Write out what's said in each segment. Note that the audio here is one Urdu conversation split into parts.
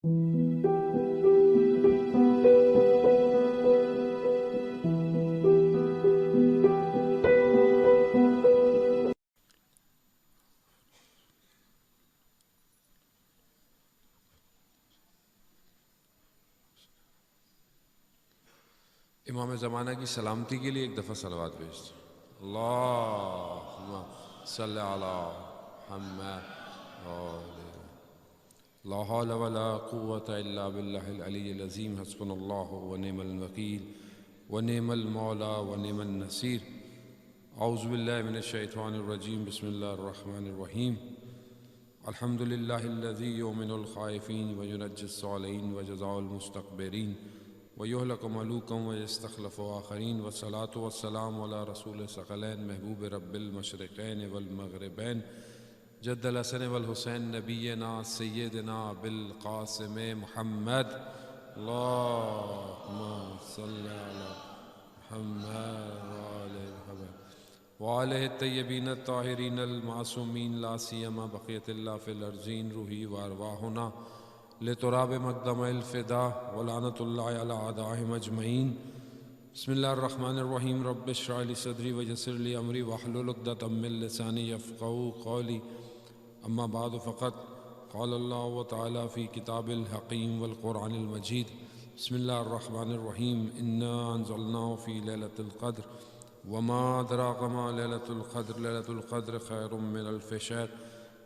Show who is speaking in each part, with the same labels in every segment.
Speaker 1: امام زمانہ کی سلامتی کے لیے ایک دفعہ صلوات بھیجتے ہیں۔ اللہم صلی علی محمد لا حول ولا قوة الا باللہ العلی العظیم حسبنا اللہ ونعم الوکیل ونعم المولا ونعم النصیر۔ اعوذ باللہ من الشیطان الرجیم، بسم اللہ الرحمن الرحیم۔ الحمد للہ الذی یؤمن الخائفین وینجی الصالحین وجزاء المستکبرین وَيُهْلَكُ مَلُوكًا وَيَسْتَخْلَفُ آخَرِينَ وَالصَّلَاةُ وَالسَّلَامُ عَلَى رَسُولِ الثَّقَلَيْنِ محبوب رب المشرقین والمغربین جد الحسن والحسین نبینا سیدنا بالقاسم محمد اللہم صلی علی محمد وآلہ الطیبین الطاہرین المعصومین لا سیما بقیت اللہ فی الارضین روحی وارواحنا لتراب مقدم الفدا ولعنت اللہ علی اعدائہم اجمعین۔ بسم اللہ الرحمن الرحیم۔ رب اشرح لی صدری ویسر لی امری واحلل عقدۃ من لسانی یفقہوا قولی، اما بعد فقد قال اللہ تعالی فی کتاب الحکیم والقرآن المجید۔ بسم اللہ الرحمن الرحیم۔ انا انزلناہ فی لیلۃ القدر وما ادراک ما لیلۃ القدر، لیلۃ القدر خیر من الف شہر،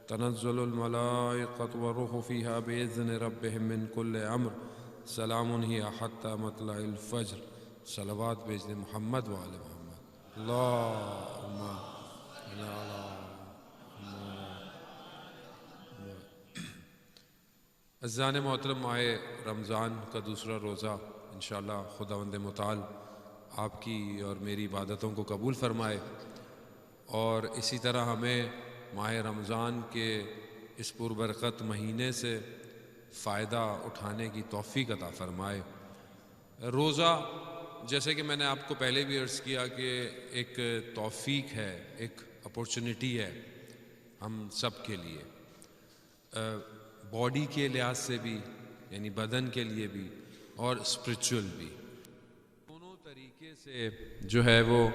Speaker 1: تنزل الملائکۃ والروح فیہا بإذن ربہم من کل امر، سلام ہی حتی مطلع الفجر۔ صلوات بھیج دیں محمد و آل محمد۔ اللہم صلی علی محمد۔ عزیزان محترم، ماہ رمضان کا دوسرا روزہ انشاءاللہ خداوند متعال آپ کی اور میری عبادتوں کو قبول فرمائے، اور اسی طرح ہمیں ماہ رمضان کے اس پربرکت مہینے سے فائدہ اٹھانے کی توفیق عطا فرمائے۔ روزہ، جیسے کہ میں نے آپ کو پہلے بھی عرض کیا، کہ ایک توفیق ہے، ایک اپورچنٹی ہے ہم سب کے لیے، باڈی کے لحاظ سے بھی، یعنی بدن کے لیے بھی، اور اسپرچول بھی، دونوں طریقے سے جو ہے وہ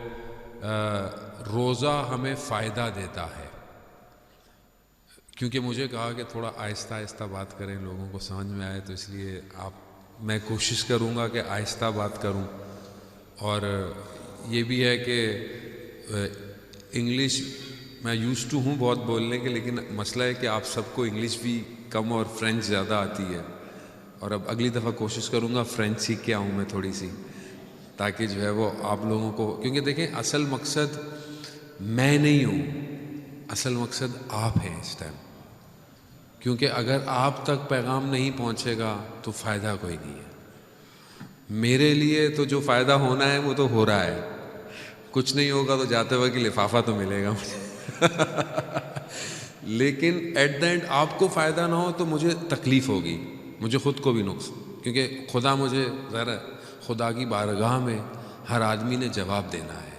Speaker 1: روزہ ہمیں فائدہ دیتا ہے۔ کیونکہ مجھے کہا کہ تھوڑا آہستہ آہستہ بات کریں، لوگوں کو سمجھ میں آئے، تو اس لیے میں کوشش کروں گا کہ آہستہ بات کروں۔ اور یہ بھی ہے کہ انگلش میں یوزڈ ٹو ہوں بہت بولنے کے، لیکن مسئلہ ہے کہ آپ سب کو انگلش بھی کم اور فرینچ زیادہ آتی ہے، اور اب اگلی دفعہ کوشش کروں گا فرینچ سیکھ کے آؤں میں تھوڑی سی، تاکہ جو ہے وہ آپ لوگوں کو، کیونکہ دیکھیں اصل مقصد میں نہیں ہوں، اصل مقصد آپ ہیں اس ٹائم، کیونکہ اگر آپ تک پیغام نہیں پہنچے گا تو فائدہ کوئی نہیں ہے۔ میرے لیے تو جو فائدہ ہونا ہے وہ تو ہو رہا ہے، کچھ نہیں ہوگا تو جاتے وقت لفافہ تو ملے گا مجھے لیکن ایٹ دا اینڈ آپ کو فائدہ نہ ہو تو مجھے تکلیف ہوگی، مجھے خود کو بھی نقصان، کیونکہ خدا مجھے ذرا، خدا کی بارگاہ میں ہر آدمی نے جواب دینا ہے،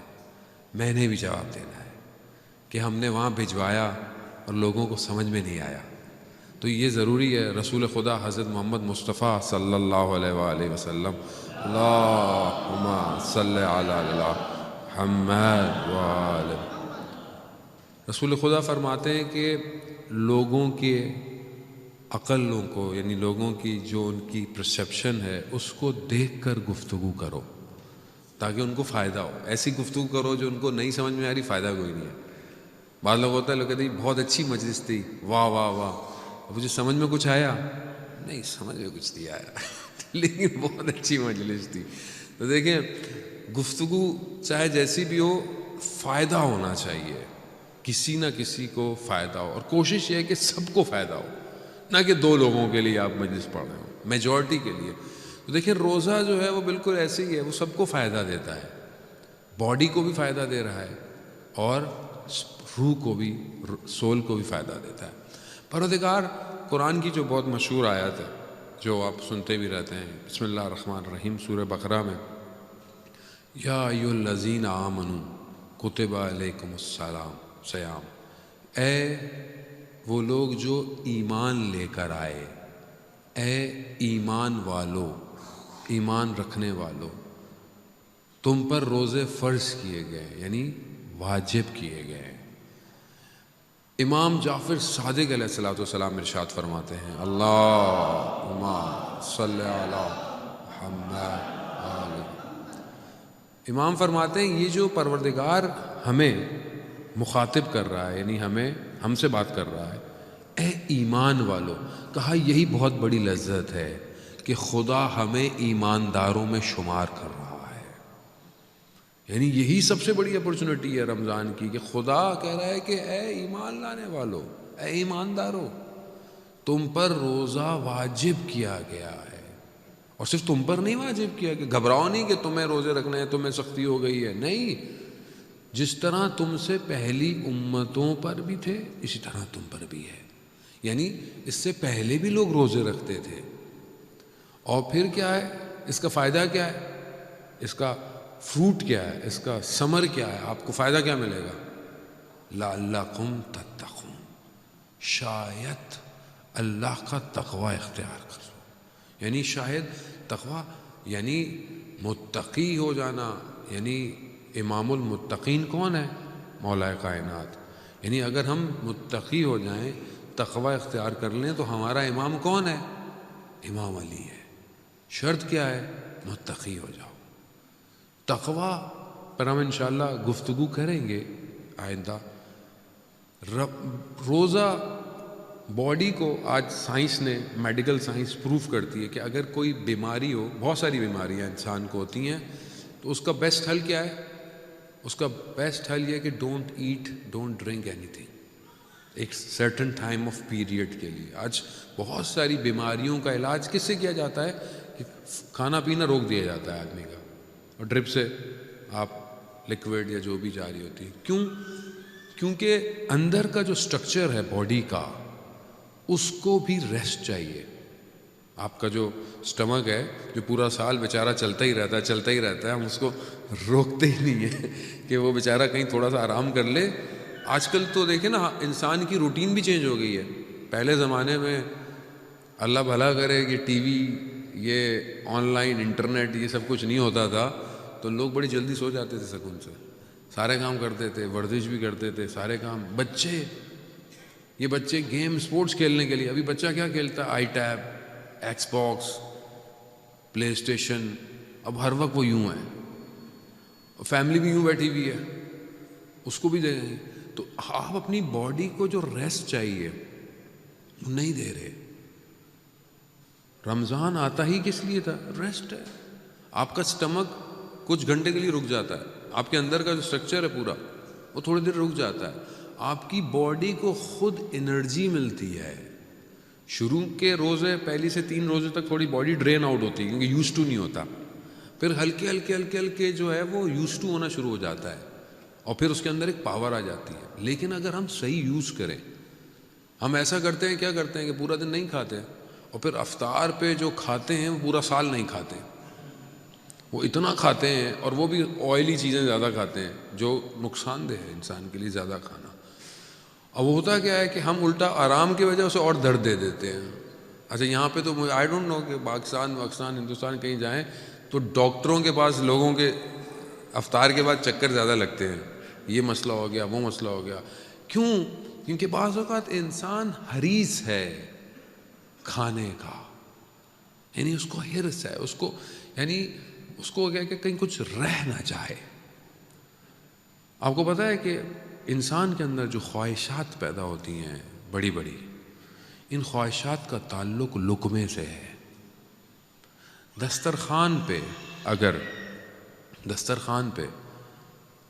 Speaker 1: میں نے بھی جواب دینا ہے کہ ہم نے وہاں بھجوایا اور لوگوں کو سمجھ میں نہیں آیا۔ تو یہ ضروری ہے، رسول خدا حضرت محمد مصطفیٰ صلی اللہ علیہ وآلہ وسلم، اللہم صلی علی محمد وآلہ، رسول خدا فرماتے ہیں کہ لوگوں کے عقلوں کو، یعنی لوگوں کی جو ان کی پرسیپشن ہے، اس کو دیکھ کر گفتگو کرو تاکہ ان کو فائدہ ہو۔ ایسی گفتگو کرو جو ان کو نہیں سمجھ میں آ رہی، فائدہ کوئی نہیں ہے۔ بعض لوگ ہوتا ہے، لوگ کہتے ہیں بہت اچھی مجلس تھی، واہ واہ واہ، مجھے سمجھ میں کچھ آیا نہیں، سمجھ میں کچھ نہیں آیا لیکن بہت اچھی مجلس تھی۔ تو دیکھیں، گفتگو چاہے جیسی بھی ہو، فائدہ ہونا چاہیے، کسی نہ کسی کو فائدہ ہو، اور کوشش یہ ہے کہ سب کو فائدہ ہو، نہ کہ دو لوگوں کے لیے آپ مجلس پڑھ رہے ہو، میجورٹی کے لیے۔ تو دیکھیں روزہ جو ہے وہ بالکل ایسے ہی ہے، وہ سب کو فائدہ دیتا ہے، باڈی کو بھی فائدہ دے رہا ہے اور روح کو بھی، سول کو بھی فائدہ دیتا ہے۔ پروردگار قرآن کی جو بہت مشہور آیت ہے، جو آپ سنتے بھی رہتے ہیں، بسم اللہ الرحمن الرحیم، سورہ بقرہ میں، یا ایھا الذین آمنوا کتب علیکم الصیام، اے وہ لوگ جو ایمان لے کر آئے، اے ایمان والو، ایمان رکھنے والو، تم پر روزے فرض کیے گئے، یعنی واجب کیے گئے۔ امام جعفر صادق علیہ الصلوۃ والسلام ارشاد فرماتے ہیں، اللہم صلی علی محمد۔ امام فرماتے ہیں یہ جو پروردگار ہمیں مخاطب کر رہا ہے، یعنی ہم سے بات کر رہا ہے، اے ایمان والو، کہا یہی بہت بڑی لذت ہے کہ خدا ہمیں ایمانداروں میں شمار کر رہا ہے۔ یعنی یہی سب سے بڑی اپرچونٹی ہے رمضان کی، کہ خدا کہہ رہا ہے کہ اے ایمان لانے والو، اے ایماندارو، تم پر روزہ واجب کیا گیا ہے۔ اور صرف تم پر نہیں واجب کیا، کہ گھبراؤ نہیں کہ تمہیں روزے رکھنے ہیں، تمہیں سختی ہو گئی ہے، نہیں، جس طرح تم سے پہلی امتوں پر بھی تھے اسی طرح تم پر بھی ہے۔ یعنی اس سے پہلے بھی لوگ روزے رکھتے تھے۔ اور پھر کیا ہے اس کا فائدہ، کیا ہے اس کا فروٹ، کیا ہے اس کا ثمر، کیا ہے آپ کو فائدہ کیا ملے گا؟ لعلکم تتقون، شاید اللہ کا تقوی اختیار کرو۔ یعنی شاید تقوی یعنی متقی ہو جانا، یعنی امام المتقین کون ہے؟ مولا کائنات۔ یعنی اگر ہم متقی ہو جائیں، تقوی اختیار کر لیں، تو ہمارا امام کون ہے؟ امام علی ہے۔ شرط کیا ہے؟ متقی ہو جاؤ۔ تقوی پر ہم انشاءاللہ گفتگو کریں گے آئندہ۔ روزہ باڈی کو، آج سائنس نے، میڈیکل سائنس پروف کرتی ہے کہ اگر کوئی بیماری ہو، بہت ساری بیماریاں انسان کو ہوتی ہیں، تو اس کا بیسٹ حل کیا ہے؟ اس کا بیسٹ حل یہ ہے کہ ڈونٹ ایٹ، ڈونٹ ڈرنک اینی تھنگ، ایک سرٹن ٹائم آف پیریڈ کے لیے۔ آج بہت ساری بیماریوں کا علاج کس سے کیا جاتا ہے؟ کہ کھانا پینا روک دیا جاتا ہے آدمی کا، اور ڈرپ سے آپ لیکوڈ یا جو بھی جاری ہوتی ہے۔ کیوں؟ کیونکہ اندر کا جو سٹرکچر ہے باڈی کا، اس کو بھی ریسٹ چاہیے۔ آپ کا جو سٹمک ہے، جو پورا سال بیچارہ چلتا ہی رہتا ہے، چلتا ہی رہتا ہے، ہم اس کو روکتے ہی نہیں ہیں کہ وہ بیچارہ کہیں تھوڑا سا آرام کر لے۔ آج کل تو دیکھیں نا، انسان کی روٹین بھی چینج ہو گئی ہے۔ پہلے زمانے میں اللہ بھلا کرے کہ ٹی وی، یہ آن لائن انٹرنیٹ، یہ سب کچھ نہیں ہوتا تھا، تو لوگ بڑی جلدی سو جاتے تھے سکون سے، سارے کام کرتے تھے، ورزش بھی کرتے تھے، سارے کام۔ یہ بچے گیم سپورٹس کھیلنے کے لیے، ابھی بچہ کیا کھیلتا ہے؟ آئی ٹیب، ایکس باکس، پلے اسٹیشن، اب ہر وقت وہ یوں ہے، فیملی بھی یوں بیٹھی ہوئی ہے، اس کو بھی دے دیں۔ تو آپ اپنی باڈی کو جو ریسٹ چاہیے وہ نہیں دے رہے۔ رمضان آتا ہی کس لیے تھا؟ ریسٹ ہے۔ آپ کا سٹمک کچھ گھنٹے کے لیے رک جاتا ہے، آپ کے اندر کا جو سٹرکچر ہے پورا، وہ تھوڑی دیر رک جاتا ہے۔ آپ کی باڈی کو خود انرجی ملتی ہے۔ شروع کے روزے، پہلی سے 3 روزے تک تھوڑی باڈی ڈرین آؤٹ ہوتی ہے، کیونکہ یوز ٹو نہیں ہوتا۔ پھر ہلکے ہلکے جو ہے وہ یوز ٹو ہونا شروع ہو جاتا ہے، اور پھر اس کے اندر ایک پاور آ جاتی ہے۔ لیکن اگر ہم صحیح یوز کریں، ہم ایسا کرتے ہیں، کیا کرتے ہیں کہ پورا دن نہیں کھاتے، اور پھر افطار پہ جو کھاتے ہیں وہ پورا سال نہیں کھاتے، وہ اتنا کھاتے ہیں، اور وہ بھی آئلی چیزیں زیادہ کھاتے ہیں، جو نقصان دہ ہے انسان کے لیے زیادہ کھانا۔ اب وہ ہوتا کیا ہے کہ ہم الٹا آرام کی وجہ سے اور درد دے دیتے ہیں۔ اچھا یہاں پہ تو آئی ڈونٹ نو کہ پاکستان، ہندوستان کہیں جائیں تو ڈاکٹروں کے پاس لوگوں کے افطار کے بعد چکر زیادہ لگتے ہیں، یہ مسئلہ ہو گیا، وہ مسئلہ ہو گیا۔ کیوں؟ کیونکہ بعض اوقات انسان حریص ہے کھانے کا، یعنی اس کو حرص ہے، اس کو کیا کہ کہیں کچھ رہ نہ جائے۔ آپ کو پتہ ہے کہ انسان کے اندر جو خواہشات پیدا ہوتی ہیں بڑی بڑی، ان خواہشات کا تعلق لقمے سے ہے۔ دسترخوان پہ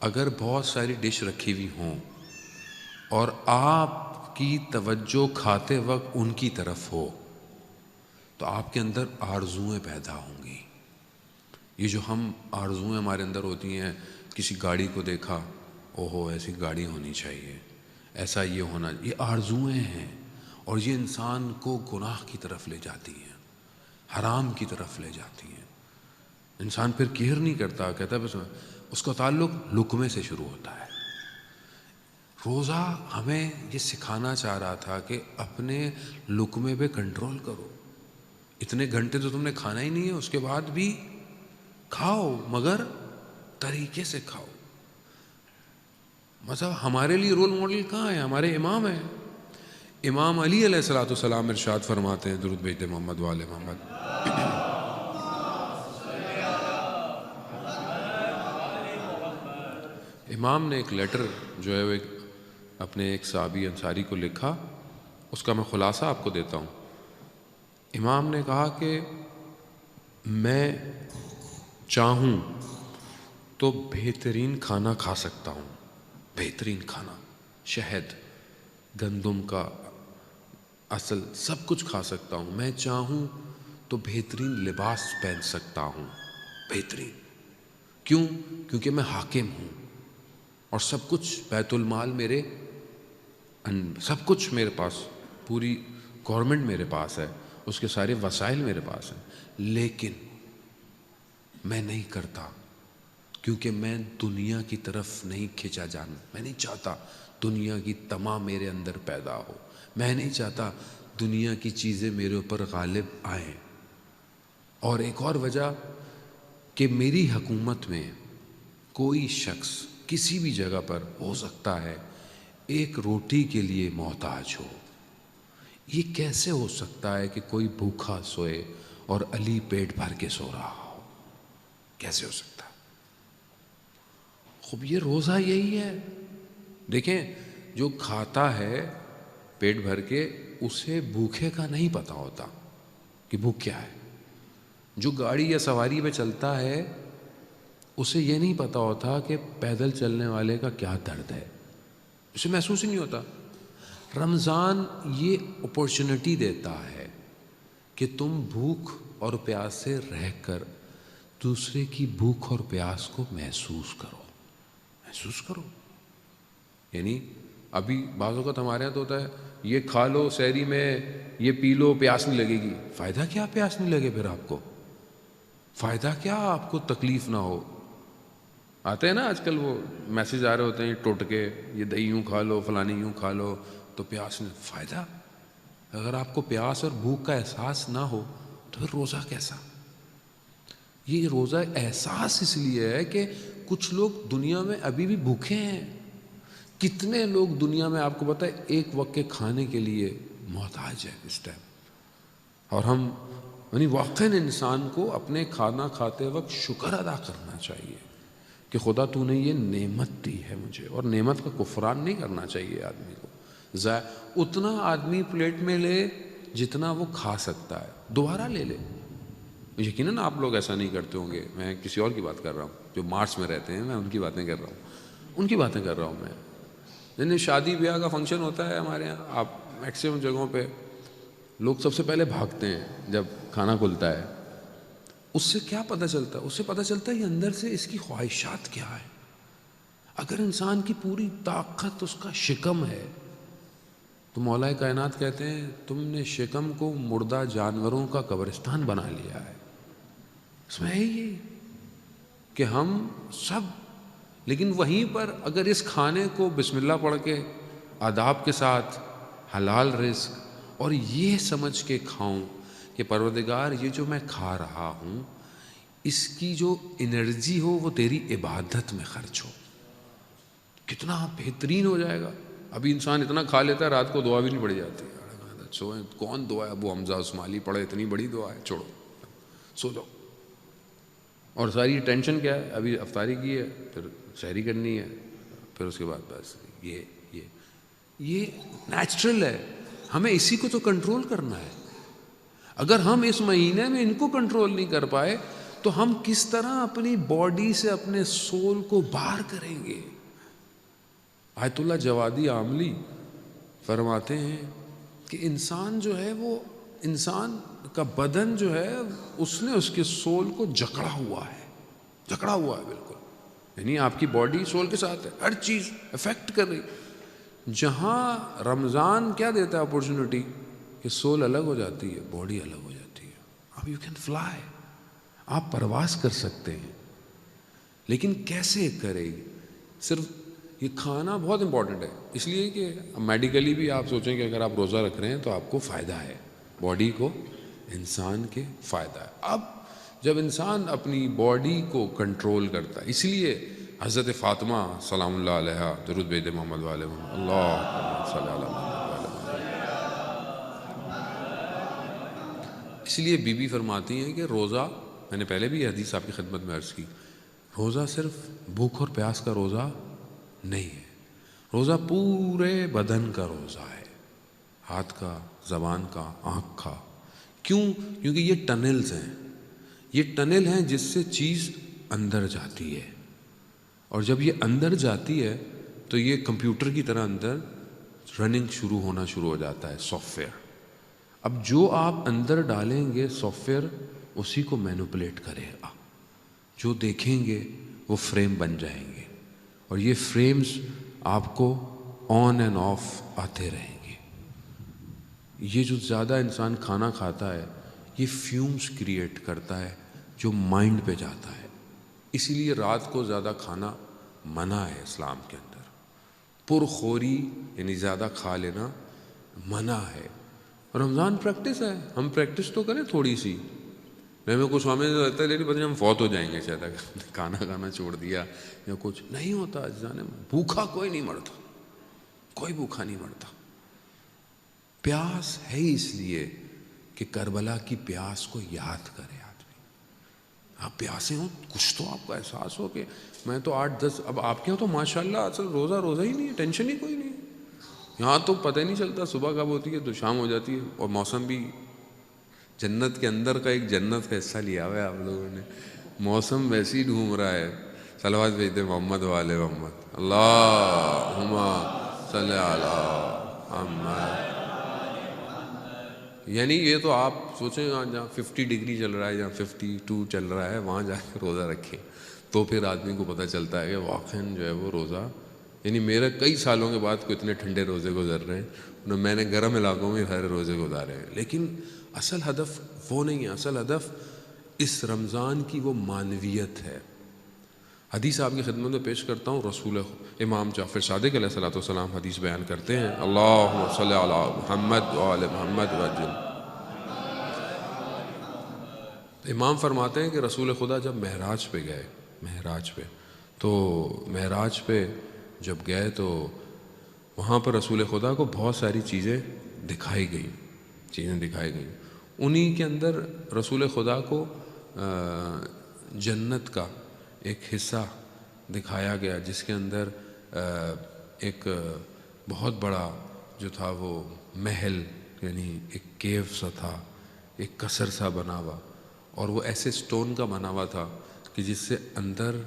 Speaker 1: اگر بہت ساری ڈش رکھی ہوئی ہوں اور آپ کی توجہ کھاتے وقت ان کی طرف ہو، تو آپ کے اندر آرزوئیں پیدا ہوں گی۔ یہ جو ہم آرزوئیں ہمارے اندر ہوتی ہیں، کسی گاڑی کو دیکھا، اوہو ایسی گاڑی ہونی چاہیے، ایسا یہ ہونا، یہ آرزوئیں ہیں، اور یہ انسان کو گناہ کی طرف لے جاتی ہیں، حرام کی طرف لے جاتی ہیں۔ انسان پھر کیئر نہیں کرتا، کہتا ہے بس، اس کا تعلق لقمے سے شروع ہوتا ہے۔ روزہ ہمیں یہ سکھانا چاہ رہا تھا کہ اپنے لقمے پہ کنٹرول کرو۔ اتنے گھنٹے تو تم نے کھانا ہی نہیں ہے، اس کے بعد بھی کھاؤ مگر طریقے سے کھاؤ. مطلب ہمارے لیے رول ماڈل کہاں ہے؟ ہمارے امام ہیں. امام علی علیہ الصلوۃ والسلام ارشاد فرماتے ہیں، درود بھیجتے محمد وآل محمد. امام نے ایک لیٹر جو ہے وہ اپنے ایک صحابی انصاری کو لکھا، اس کا میں خلاصہ آپ کو دیتا ہوں. امام نے کہا کہ میں چاہوں تو بہترین کھانا کھا سکتا ہوں، بہترین کھانا، شہد، گندم کا اصل سب کچھ کھا سکتا ہوں. میں چاہوں تو بہترین لباس پہن سکتا ہوں، بہترین. کیوں؟ کیونکہ میں حاکم ہوں اور سب کچھ بیت المال میرے، سب کچھ میرے پاس، پوری گورنمنٹ میرے پاس ہے، اس کے سارے وسائل میرے پاس ہیں. لیکن میں نہیں کرتا کیونکہ میں دنیا کی طرف نہیں کھینچا جانا. میں نہیں چاہتا دنیا کی تمام میرے اندر پیدا ہو. میں نہیں چاہتا دنیا کی چیزیں میرے اوپر غالب آئیں. اور ایک اور وجہ کہ میری حکومت میں کوئی شخص کسی بھی جگہ پر ہو سکتا ہے ایک روٹی کے لیے محتاج ہو. یہ کیسے ہو سکتا ہے کہ کوئی بھوکا سوئے اور علی پیٹ بھر کے سو رہا ہو؟ کیسے ہو سکتا ہے؟ خوب یہ روزہ یہی ہے. دیکھیں، جو کھاتا ہے پیٹ بھر کے، اسے بھوکے کا نہیں پتا ہوتا کہ بھوک کیا ہے. جو گاڑی یا سواری پہ چلتا ہے اسے یہ نہیں پتا ہوتا کہ پیدل چلنے والے کا کیا درد ہے، اسے محسوس ہی نہیں ہوتا. رمضان یہ اپورچونٹی دیتا ہے کہ تم بھوک اور پیاس سے رہ کر دوسرے کی بھوک اور پیاس کو محسوس کرو، محسوس کرو. یعنی ابھی بعض اوقات ہمارے یہاں تو ہوتا ہے یہ کھا لو سحری میں، یہ پی لو، پیاس نہیں لگے گی. فائدہ کیا پیاس نہیں لگے؟ پھر آپ کو فائدہ کیا آپ کو تکلیف نہ ہو؟ آتے ہیں نا آج کل وہ میسیج آ رہے ہوتے ہیں ٹوٹکے، یہ دہی یوں کھا لو، فلانی یوں کھا لو تو پیاس نہیں. فائدہ؟ اگر آپ کو پیاس اور بھوک کا احساس نہ ہو تو پھر روزہ کیسا؟ یہ روزہ احساس اس لیے ہے کہ کچھ لوگ دنیا میں ابھی بھی بھوکے ہیں. کتنے لوگ دنیا میں آپ کو پتہ ہے ایک وقت کے کھانے کے لیے محتاج ہے اس ٹائم. اور ہم یعنی واقعاً انسان کو اپنے کھانا کھاتے وقت شکر ادا کرنا چاہیے کہ خدا تو نے یہ نعمت دی ہے مجھے. اور نعمت کا کفران نہیں کرنا چاہیے آدمی کو. اتنا آدمی پلیٹ میں لے جتنا وہ کھا سکتا ہے، دوبارہ لے لے. یقیناً آپ لوگ ایسا نہیں کرتے ہوں گے. میں کسی اور کی بات کر رہا ہوں جو مارس میں رہتے ہیں، میں ان کی باتیں کر رہا ہوں، ان کی باتیں کر رہا ہوں میں. یعنی شادی بیاہ کا فنکشن ہوتا ہے ہمارے یہاں، آپ میکسیمم جگہوں پہ لوگ سب سے پہلے بھاگتے ہیں جب کھانا کھلتا ہے. اس سے کیا پتہ چلتا ہے؟ اس سے پتہ چلتا ہے یہ اندر سے اس کی خواہشات کیا ہے. اگر انسان کی پوری طاقت اس کا شکم ہے تو مولا کائنات کہتے ہیں تم نے شکم کو مردہ جانوروں کا قبرستان بنا لیا ہے. اس میں ہے یہ کہ ہم سب، لیکن وہیں پر اگر اس کھانے کو بسم اللہ پڑھ کے آداب کے ساتھ حلال رزق اور یہ سمجھ کے کھاؤں کہ پروردگار یہ جو میں کھا رہا ہوں اس کی جو انرجی ہو وہ تیری عبادت میں خرچ ہو، کتنا بہترین ہو جائے گا. ابھی انسان اتنا کھا لیتا ہے رات کو دعا بھی نہیں پڑھی جاتی. سوئیں، کون دعا ہے؟ ابو حمزہ عثمالی پڑھے، اتنی بڑی دعا ہے، چھوڑو سو جاؤ. اور ساری ٹینشن کیا ہے؟ ابھی افطاری کی ہے، پھر سحری کرنی ہے، پھر اس کے بعد بس یہ نیچرل ہے. ہمیں اسی کو تو کنٹرول کرنا ہے. اگر ہم اس مہینے میں ان کو کنٹرول نہیں کر پائے تو ہم کس طرح اپنی باڈی سے اپنے سول کو باہر کریں گے؟ آیت اللہ جوادی عاملی فرماتے ہیں کہ انسان جو ہے وہ انسان کا بدن جو ہے اس نے اس کے سول کو جکڑا ہوا ہے، جکڑا ہوا ہے بالکل. یعنی آپ کی باڈی سول کے ساتھ ہے، ہر چیز افیکٹ کر رہی. جہاں رمضان کیا دیتا ہے اپورچونٹی کہ سول الگ ہو جاتی ہے، باڈی الگ ہو جاتی ہے. اب یو کین فلائی، آپ پرواز کر سکتے ہیں. لیکن کیسے کرے گی؟ صرف یہ کھانا بہت امپورٹنٹ ہے، اس لیے کہ میڈیکلی بھی آپ سوچیں کہ اگر آپ روزہ رکھ رہے ہیں تو آپ کو فائدہ ہے، باڈی کو انسان کے فائدہ ہے۔ اب جب انسان اپنی باڈی کو کنٹرول کرتا ہے، اس لیے حضرت فاطمہ سلام اللہ علیہا، درود بھیج دے محمد والے محمد، اللہ صلی اللہ علیہ وسلم، اس لیے بی بی فرماتی ہیں کہ روزہ، میں نے پہلے بھی یہ حدیث آپ کی خدمت میں عرض کی، روزہ صرف بھوک اور پیاس کا روزہ نہیں ہے، روزہ پورے بدن کا روزہ ہے، ہاتھ کا، زبان کا، آنکھ کا۔ کیوں؟ کیونکہ یہ ٹنلز ہیں، یہ ٹنل ہیں جس سے چیز اندر جاتی ہے، اور جب یہ اندر جاتی ہے تو یہ کمپیوٹر کی طرح اندر رننگ شروع ہو جاتا ہے سافٹ ویئر۔ اب جو آپ اندر ڈالیں گے سافٹ ویئر اسی کو مینوپولیٹ کرے گا، جو دیکھیں گے وہ فریم بن جائیں گے، اور یہ فریمز آپ کو آن اینڈ آف آتے رہیں گے۔ یہ جو زیادہ انسان کھانا کھاتا ہے یہ فیومز کریٹ کرتا ہے جو مائنڈ پہ جاتا ہے، اسی لیے رات کو زیادہ کھانا منع ہے اسلام کے اندر، پرخوری یعنی زیادہ کھا لینا منع ہے۔ رمضان پریکٹس ہے، ہم پریکٹس تو کریں تھوڑی سی، میں کچھ ہمیں لگتا ہے لیکن پتہ نہیں ہم فوت ہو جائیں گے شاید اگر کھانا کھانا چھوڑ دیا یا کچھ نہیں ہوتا۔ جانے بھوکا کوئی نہیں مرتا، کوئی بھوکا نہیں مرتا۔ پیاس ہے اس لیے کہ کربلا کی پیاس کو یاد کرے آدمی۔ آپ پیاسے ہوں کچھ تو آپ کو احساس ہو کہ میں تو 8-10، اب آپ کے یہاں تو ماشاءاللہ اصل روزہ ہی نہیں ہے، ٹینشن ہی کوئی نہیں ہے۔ یہاں تو پتہ ہی نہیں چلتا صبح کب ہوتی ہے تو شام ہو جاتی ہے، اور موسم بھی جنت کے اندر کا ایک جنت کا حصہ لیا ہوا ہے آپ لوگوں نے، موسم ویسے ہی ڈھوم رہا ہے۔ صلوات بھیجتے محمد والے محمد، اللہم صلی علی محمد۔ یعنی یہ تو آپ سوچیں جہاں 50 ڈگری چل رہا ہے، جہاں 52 چل رہا ہے، وہاں جا کے روزہ رکھیں تو پھر آدمی کو پتہ چلتا ہے کہ واقعاً جو ہے وہ روزہ، یعنی میرے کئی سالوں کے بعد کو اتنے ٹھنڈے روزے گزر رہے ہیں، میں نے گرم علاقوں میں سارے روزے گزارے ہیں، لیکن اصل ہدف وہ نہیں ہے، اصل ہدف اس رمضان کی وہ معنویت ہے۔ حدیث آپ کی خدمت میں پیش کرتا ہوں، رسول امام جعفر صادق علیہ الصلوۃ والسلام حدیث بیان کرتے ہیں، اللہم صلی علی محمد وآل محمد وجل۔ امام فرماتے ہیں کہ رسول خدا جب معراج پہ گئے، معراج پہ جب گئے تو وہاں پر رسول خدا کو بہت ساری چیزیں دکھائی گئیں، انہی کے اندر رسول خدا کو جنت کا ایک حصہ دکھایا گیا جس کے اندر ایک بہت بڑا جو تھا وہ محل، یعنی ایک کیو سا تھا، ایک قصر سا بنا ہوا، اور وہ ایسے سٹون کا بنا ہوا تھا کہ جس سے اندر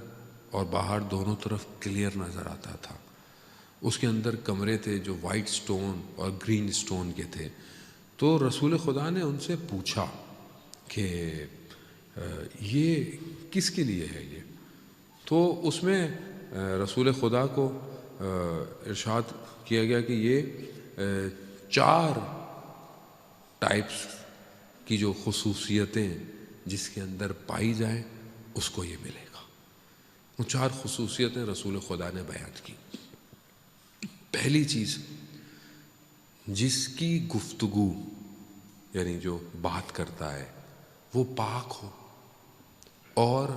Speaker 1: اور باہر دونوں طرف کلیئر نظر آتا تھا۔ اس کے اندر کمرے تھے جو وائٹ سٹون اور گرین سٹون کے تھے۔ تو رسول خدا نے ان سے پوچھا کہ یہ کس کے لیے ہے یہ؟ تو اس میں رسول خدا کو ارشاد کیا گیا کہ یہ 4 ٹائپس کی جو خصوصیتیں جس کے اندر پائی جائیں اس کو یہ ملے گا۔ وہ 4 خصوصیتیں رسول خدا نے بیان کی۔ پہلی چیز، جس کی گفتگو یعنی جو بات کرتا ہے وہ پاک ہو اور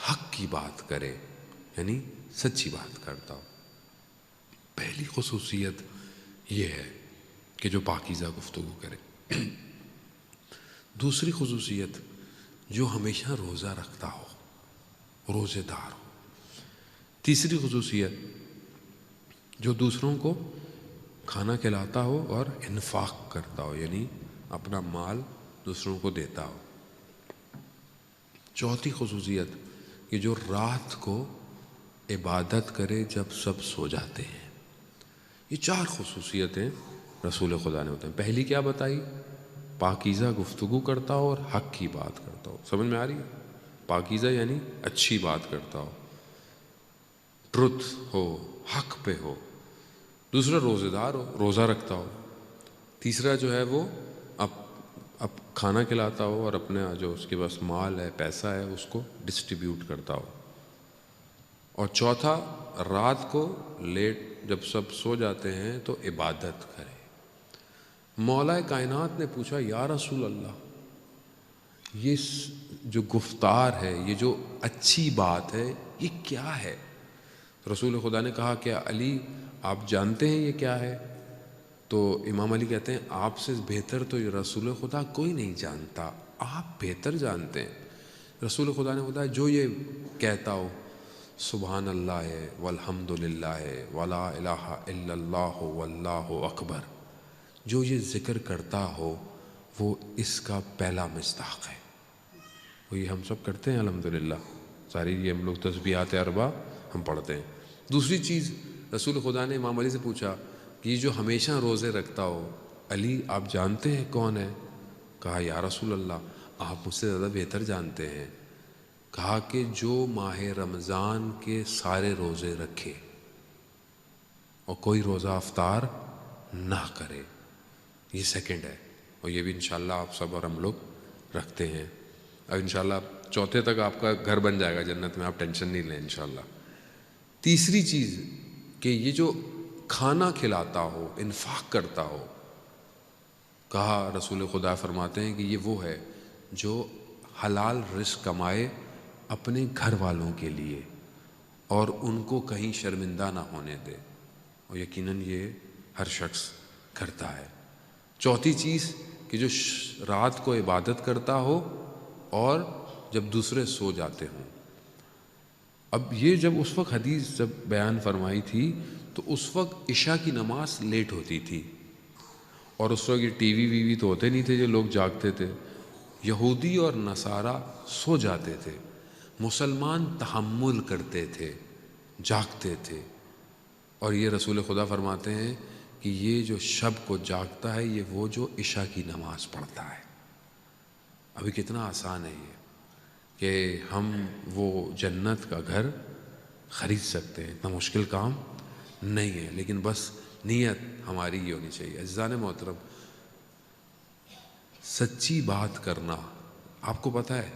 Speaker 1: حق کی بات کرے، یعنی سچی بات کرتا ہو۔ پہلی خصوصیت یہ ہے کہ جو پاکیزہ گفتگو کرے۔ دوسری خصوصیت، جو ہمیشہ روزہ رکھتا ہو، روزے دار ہو۔ تیسری خصوصیت، جو دوسروں کو کھانا کھلاتا ہو اور انفاق کرتا ہو، یعنی اپنا مال دوسروں کو دیتا ہو۔ چوتھی خصوصیت کہ جو رات کو عبادت کرے جب سب سو جاتے ہیں۔ یہ 4 خصوصیتیں رسول خدا نے بتائیں۔ پہلی کیا بتائی؟ پاکیزہ گفتگو کرتا ہو اور حق کی بات کرتا ہو۔ سمجھ میں آ رہی ہے؟ پاکیزہ یعنی اچھی بات کرتا ہو، ٹروتھ ہو، حق پہ ہو۔ دوسرا روزے دار ہو، روزہ رکھتا ہو۔ تیسرا جو ہے وہ اب کھانا کھلاتا ہو اور اپنے جو اس کے پاس مال ہے، پیسہ ہے، اس کو ڈسٹریبیوٹ کرتا ہو۔ اور چوتھا، رات کو لیٹ جب سب سو جاتے ہیں تو عبادت کرے۔ مولا کائنات نے پوچھا، یا رسول اللہ یہ جو گفتار ہے، یہ جو اچھی بات ہے، یہ کیا ہے؟ رسول خدا نے کہا کہ علی آپ جانتے ہیں یہ کیا ہے؟ تو امام علی کہتے ہیں آپ سے بہتر تو یہ رسول خدا کوئی نہیں جانتا، آپ بہتر جانتے ہیں۔ رسول خدا نے بتایا جو یہ کہتا ہو سبحان اللہ ہے والحمد للہ ہے ولا الہ الا اللہ واللہ اکبر، جو یہ ذکر کرتا ہو وہ اس کا پہلا مصداق ہے۔ وہی ہم سب کرتے ہیں الحمدللہ، ساری یہ ہم لوگ تسبیحات اربع ہم پڑھتے ہیں۔ دوسری چیز رسول خدا نے امام علی سے پوچھا کہ یہ جو ہمیشہ روزے رکھتا ہو علی آپ جانتے ہیں کون ہے؟ کہا یا رسول اللہ آپ مجھ سے زیادہ بہتر جانتے ہیں۔ کہا کہ جو ماہ رمضان کے سارے روزے رکھے اور کوئی روزہ افطار نہ کرے، یہ سیکنڈ ہے، اور یہ بھی انشاءاللہ آپ سب اور ہم لوگ رکھتے ہیں۔ اب انشاءاللہ چوتھے تک آپ کا گھر بن جائے گا جنت میں، آپ ٹینشن نہیں لیں انشاءاللہ۔ تیسری چیز کہ یہ جو کھانا کھلاتا ہو، انفاق کرتا ہو، کہا رسول خدا فرماتے ہیں کہ یہ وہ ہے جو حلال رزق کمائے اپنے گھر والوں کے لیے اور ان کو کہیں شرمندہ نہ ہونے دے، اور یقیناً یہ ہر شخص کرتا ہے۔ چوتھی چیز کہ جو رات کو عبادت کرتا ہو اور جب دوسرے سو جاتے ہوں۔ اب یہ جب اس وقت حدیث جب بیان فرمائی تھی تو اس وقت عشاء کی نماز لیٹ ہوتی تھی، اور اس وقت یہ ٹی وی تو ہوتے نہیں تھے جو لوگ جاگتے تھے، یہودی اور نصارہ سو جاتے تھے، مسلمان تحمل کرتے تھے، جاگتے تھے، اور یہ رسول خدا فرماتے ہیں کہ یہ جو شب کو جاگتا ہے یہ وہ جو عشاء کی نماز پڑھتا ہے۔ ابھی کتنا آسان ہے یہ کہ ہم وہ جنت کا گھر خرید سکتے ہیں، اتنا مشکل کام نہیں ہے، لیکن بس نیت ہماری یہ ہونی چاہیے۔ عزیزان محترم، سچی بات کرنا، آپ کو پتہ ہے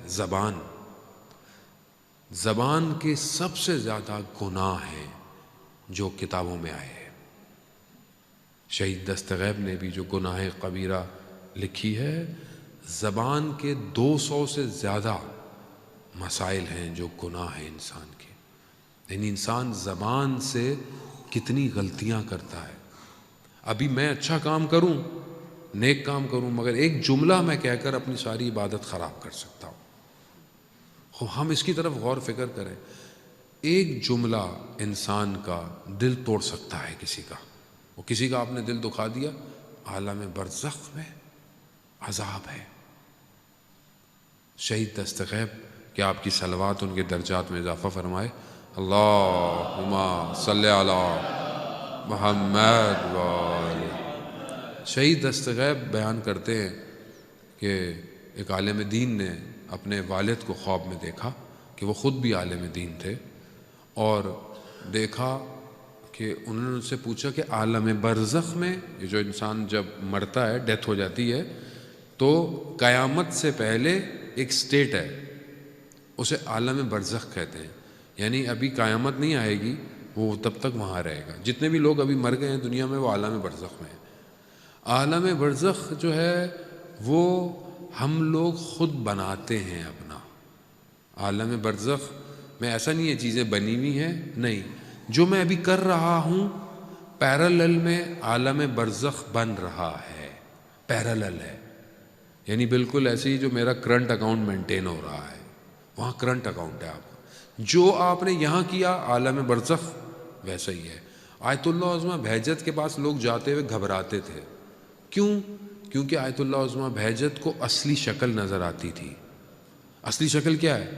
Speaker 1: زبان کے سب سے زیادہ گناہ ہیں جو کتابوں میں آئے ہیں۔ شہید دستغیب نے بھی جو گناہ کبیرہ لکھی ہے، زبان کے 200 سے زیادہ مسائل ہیں جو گناہ ہیں انسان کے، یعنی انسان زبان سے کتنی غلطیاں کرتا ہے۔ ابھی میں اچھا کام کروں، نیک کام کروں، مگر ایک جملہ میں کہہ کر اپنی ساری عبادت خراب کر سکتا ہوں۔ ہم اس کی طرف غور فکر کریں، ایک جملہ انسان کا دل توڑ سکتا ہے کسی کا، وہ کسی کا آپ نے دل دکھا دیا، عالم برزخ میں عذاب ہے۔ شہید دستغیب کہ آپ کی صلوات ان کے درجات میں اضافہ فرمائے۔ اللہم صلی علی محمد وآلہ۔ شہید دستغیب بیان کرتے ہیں کہ ایک عالم دین نے اپنے والد کو خواب میں دیکھا کہ وہ خود بھی عالم دین تھے، اور دیکھا کہ انہوں نے ان سے پوچھا کہ عالم برزخ میں، یہ جو انسان جب مرتا ہے، ڈیتھ ہو جاتی ہے، تو قیامت سے پہلے ایک سٹیٹ ہے، اسے عالم برزخ کہتے ہیں، یعنی ابھی قیامت نہیں آئے گی، وہ تب تک وہاں رہے گا۔ جتنے بھی لوگ ابھی مر گئے ہیں دنیا میں وہ عالم برزخ میں ہیں۔ عالم برزخ جو ہے وہ ہم لوگ خود بناتے ہیں اپنا۔ عالم برزخ میں ایسا نہیں ہے چیزیں بنی ہوئی ہیں، نہیں، جو میں ابھی کر رہا ہوں پیرالل میں عالم برزخ بن رہا ہے، پیرالل ہے، یعنی بالکل ایسے ہی جو میرا کرنٹ اکاؤنٹ مینٹین ہو رہا ہے، وہاں کرنٹ اکاؤنٹ ہے آپ کا، جو آپ نے یہاں کیا عالم برزخ ویسا ہی ہے۔ آیت اللہ عظمہ بہجت کے پاس لوگ جاتے ہوئے گھبراتے تھے، کیوں؟ کیونکہ آیت اللہ عظمہ بہجت کو اصلی شکل نظر آتی تھی۔ اصلی شکل کیا ہے؟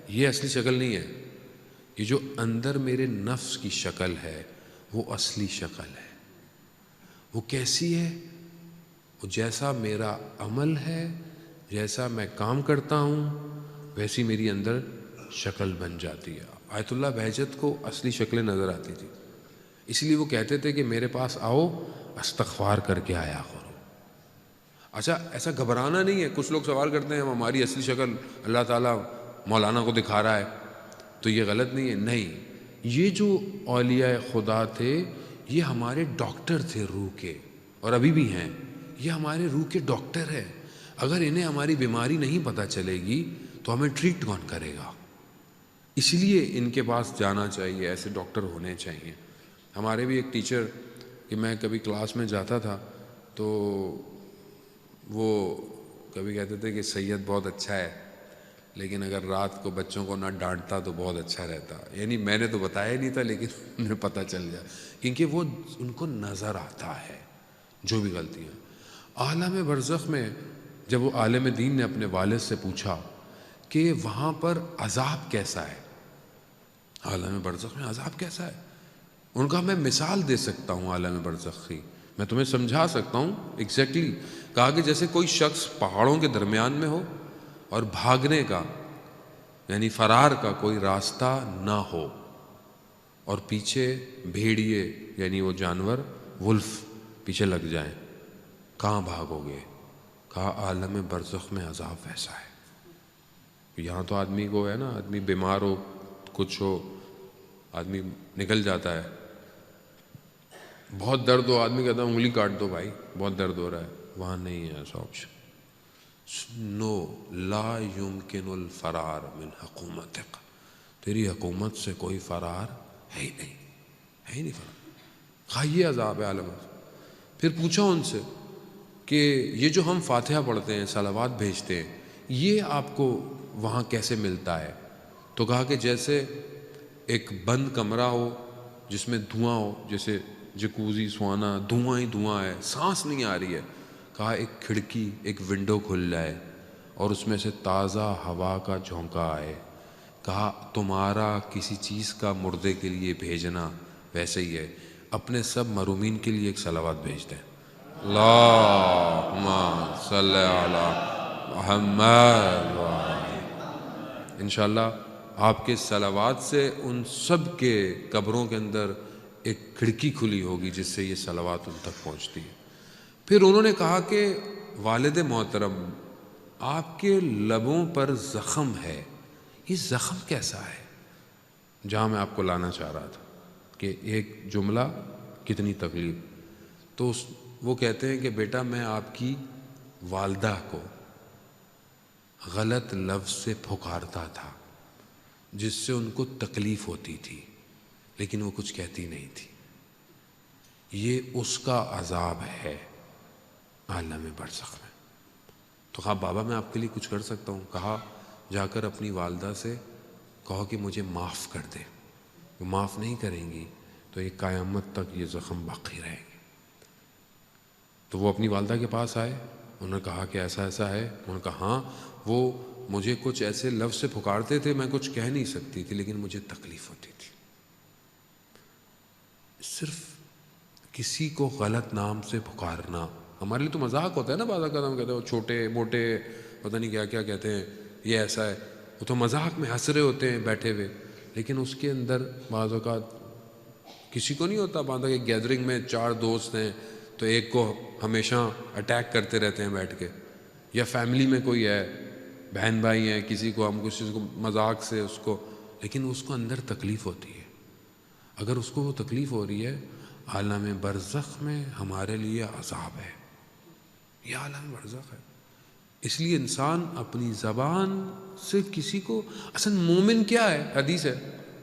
Speaker 1: یہ اصلی شکل نہیں ہے، یہ جو اندر میرے نفس کی شکل ہے وہ اصلی شکل ہے۔ وہ کیسی ہے؟ وہ جیسا میرا عمل ہے، جیسا میں کام کرتا ہوں، ویسی میری اندر شکل بن جاتی ہے۔ آیت اللہ بہجت کو اصلی شکلیں نظر آتی تھی، اس لیے وہ کہتے تھے کہ میرے پاس آؤ استغفار کر کے آیا کرو۔ اچھا، ایسا گھبرانا نہیں ہے۔ کچھ لوگ سوال کرتے ہیں ہماری اصلی شکل اللہ تعالیٰ مولانا کو دکھا رہا ہے تو یہ غلط نہیں ہے، نہیں، یہ جو اولیاء خدا تھے یہ ہمارے ڈاکٹر تھے روح کے، اور ابھی بھی ہیں، یہ ہمارے روح کے ڈاکٹر ہیں۔ اگر انہیں ہماری بیماری نہیں پتہ چلے گی تو ہمیں ٹریٹ کون کرے گا؟ اس لیے ان کے پاس جانا چاہیے، ایسے ڈاکٹر ہونے چاہیے۔ ہمارے بھی ایک ٹیچر، کہ میں کبھی کلاس میں جاتا تھا تو وہ کبھی کہتے تھے کہ سید بہت اچھا ہے، لیکن اگر رات کو بچوں کو نہ ڈانٹتا تو بہت اچھا رہتا۔ یعنی میں نے تو بتایا نہیں تھا، لیکن انہیں پتہ چل جائے، کیونکہ وہ ان کو نظر آتا ہے جو بھی غلطیاں۔ عالم برزخ میں جب وہ عالم دین نے اپنے والد سے پوچھا کہ وہاں پر عذاب کیسا ہے، عالم برزخ میں عذاب کیسا ہے، ان کا میں مثال دے سکتا ہوں عالم برزخ کی، میں تمہیں سمجھا سکتا ہوں ایگزیکٹلی۔ کہا کہ جیسے کوئی شخص پہاڑوں کے درمیان میں ہو اور بھاگنے کا یعنی فرار کا کوئی راستہ نہ ہو، اور پیچھے بھیڑیے یعنی وہ جانور ولف پیچھے لگ جائیں، کہاں بھاگو گے؟ کہا عالم برزخ میں عذاب ویسا ہے۔ یہاں تو آدمی کو ہے نا، آدمی بیمار ہو کچھ ہو آدمی نکل جاتا ہے، بہت درد ہو آدمی کہتا ہے انگلی کاٹ دو بھائی بہت درد ہو رہا ہے، وہاں نہیں ہے ایسا آپشن۔ نو لا یمکن الفرار من حکومتک، تیری حکومت سے کوئی فرار ہے ہی نہیں، ہے ہی نہیں فرار۔ کھائیے عذاب عالم۔ پھر پوچھا ان سے کہ یہ جو ہم فاتحہ پڑھتے ہیں، صلوات بھیجتے ہیں، یہ آپ کو وہاں کیسے ملتا ہے؟ تو کہا کہ جیسے ایک بند کمرہ ہو جس میں دھواں ہو، جیسے جکوزی سوانا، دھواں ہی دھواں ہے، سانس نہیں آ رہی ہے۔ کہا ایک کھڑکی، ایک ونڈو کھل جائے اور اس میں سے تازہ ہوا کا جھونکا آئے۔ کہا تمہارا کسی چیز کا مردے کے لیے بھیجنا ویسے ہی ہے، اپنے سب مرومین کے لیے ایک صلوات بھیج دیں، اللہم صلی علی محمد۔ انشاءاللہ آپ کے صلوات سے ان سب کے قبروں کے اندر ایک کھڑکی کھلی ہوگی جس سے یہ صلوات ان تک پہنچتی ہے۔ پھر انہوں نے کہا کہ والد محترم، آپ کے لبوں پر زخم ہے، یہ زخم کیسا ہے؟ جہاں میں آپ کو لانا چاہ رہا تھا کہ ایک جملہ کتنی تکلیف۔ تو وہ کہتے ہیں کہ بیٹا میں آپ کی والدہ کو غلط لفظ سے پھکارتا تھا جس سے ان کو تکلیف ہوتی تھی، لیکن وہ کچھ کہتی نہیں تھی، یہ اس کا عذاب ہے عالم برزخ میں۔ تو کہا بابا میں آپ کے لیے کچھ کر سکتا ہوں؟ کہا جا کر اپنی والدہ سے کہو کہ مجھے معاف کر دے، وہ معاف نہیں کریں گی تو یہ قیامت تک یہ زخم باقی رہے گی۔ تو وہ اپنی والدہ کے پاس آئے، انہوں نے کہا کہ ایسا ایسا ہے، انہوں نے کہا ہاں وہ مجھے کچھ ایسے لفظ سے پکارتے تھے، میں کچھ کہہ نہیں سکتی تھی لیکن مجھے تکلیف ہوتی تھی۔ صرف کسی کو غلط نام سے پکارنا ہمارے لیے تو مذاق ہوتا ہے نا، بعض اوقات ہم کہتے ہیں وہ چھوٹے موٹے پتہ نہیں کیا کیا کہتے ہیں، یہ ایسا ہے، وہ تو مذاق میں ہنس رہے ہوتے ہیں بیٹھے ہوئے، لیکن اس کے اندر بعض اوقات کسی کو نہیں ہوتا، بعض اوقات گیدرنگ میں 4 دوست ہیں تو ایک کو ہمیشہ اٹیک کرتے رہتے ہیں بیٹھ کے، یا فیملی میں کوئی ہے بہن بھائی ہیں، کسی کو ہم کسی کو مذاق سے اس کو، لیکن اس کو اندر تکلیف ہوتی ہے۔ اگر اس کو وہ تکلیف ہو رہی ہے، عالم برزخ میں ہمارے لیے عذاب ہے، یہ عالم برزخ ہے۔ اس لیے انسان اپنی زبان سے کسی کو، اصل مومن کیا ہے؟ حدیث ہے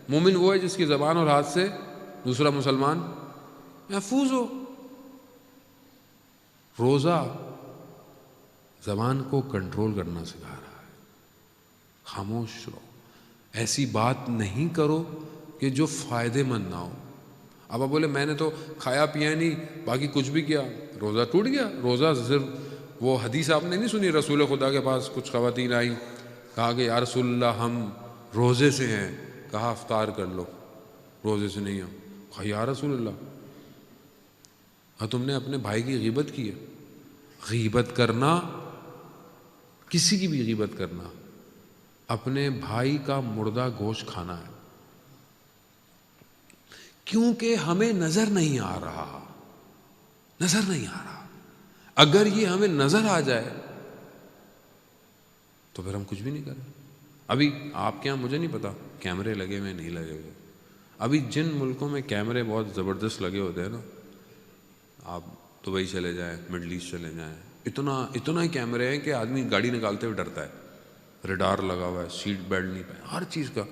Speaker 1: مومن وہ ہے جس کی زبان اور ہاتھ سے دوسرا مسلمان محفوظ ہو۔ روزہ زبان کو کنٹرول کرنا سکھا رہا ہے، خاموش رہو، ایسی بات نہیں کرو کہ جو فائدے مند نہ ہو۔ اب آپ بولے میں نے تو کھایا پیا نہیں باقی کچھ بھی کیا، روزہ ٹوٹ گیا۔ روزہ صرف وہ حدیث آپ نے نہیں سنی، رسول خدا کے پاس کچھ خواتین آئیں، کہا کہ یا رسول اللہ ہم روزے سے ہیں، کہا افطار کر لو، روزے سے نہیں ہو۔ کہا یا رسول اللہ تم نے اپنے بھائی کی غیبت کی ہے؟ غیبت کرنا، کسی کی بھی غیبت کرنا، اپنے بھائی کا مردہ گوشت کھانا ہے، کیونکہ ہمیں نظر نہیں آ رہا، نظر نہیں آ رہا۔ اگر یہ ہمیں نظر آ جائے تو پھر ہم کچھ بھی نہیں کریں۔ ابھی آپ کے یہاں مجھے نہیں پتا کیمرے لگے ہوئے نہیں لگے ہوئے، ابھی جن ملکوں میں کیمرے بہت زبردست لگے ہوتے ہیں نا، آپ دبئی چلے جائیں، مڈل ایسٹ چلے جائیں، اتنا کیمرے ہیں کہ آدمی گاڑی نکالتے ہوئے ڈرتا ہے، ریڈار لگا ہوا ہے، سیٹ بیلٹ نہیں پہ، ہر چیز کا.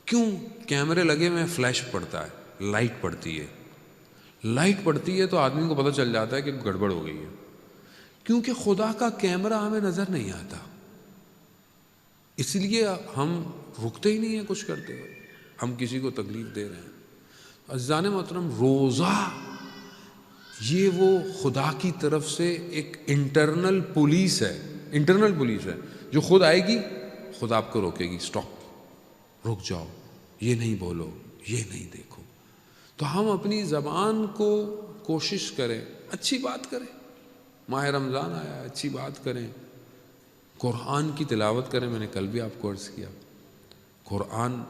Speaker 1: کیوں؟ کیمرے لگے ہوئے ہیں، فلیش پڑتا ہے، لائٹ پڑتی ہے. لائٹ پڑتی ہے تو آدمی کو پتہ چل جاتا ہے کہ گڑبڑ ہو گئی ہے، کیونکہ خدا کا کیمرہ ہمیں نظر نہیں آتا. اس لیے ہم رکتے ہی نہیں ہیں کچھ کرتے ہوئے، ہم کسی کو تکلیف دے رہے ہیں. عزیزان محترم، روزہ یہ وہ خدا کی طرف سے ایک انٹرنل پولیس ہے جو خود آئے گی، خود آپ کو روکے گی، سٹاپ، رک جاؤ، یہ نہیں بولو، یہ نہیں دیکھو. تو ہم اپنی زبان کو کوشش کریں، اچھی بات کریں. ماہ رمضان آیا ہے، اچھی بات کریں، قرآن کی تلاوت کریں. میں نے کل بھی آپ کو عرض کیا، قرآن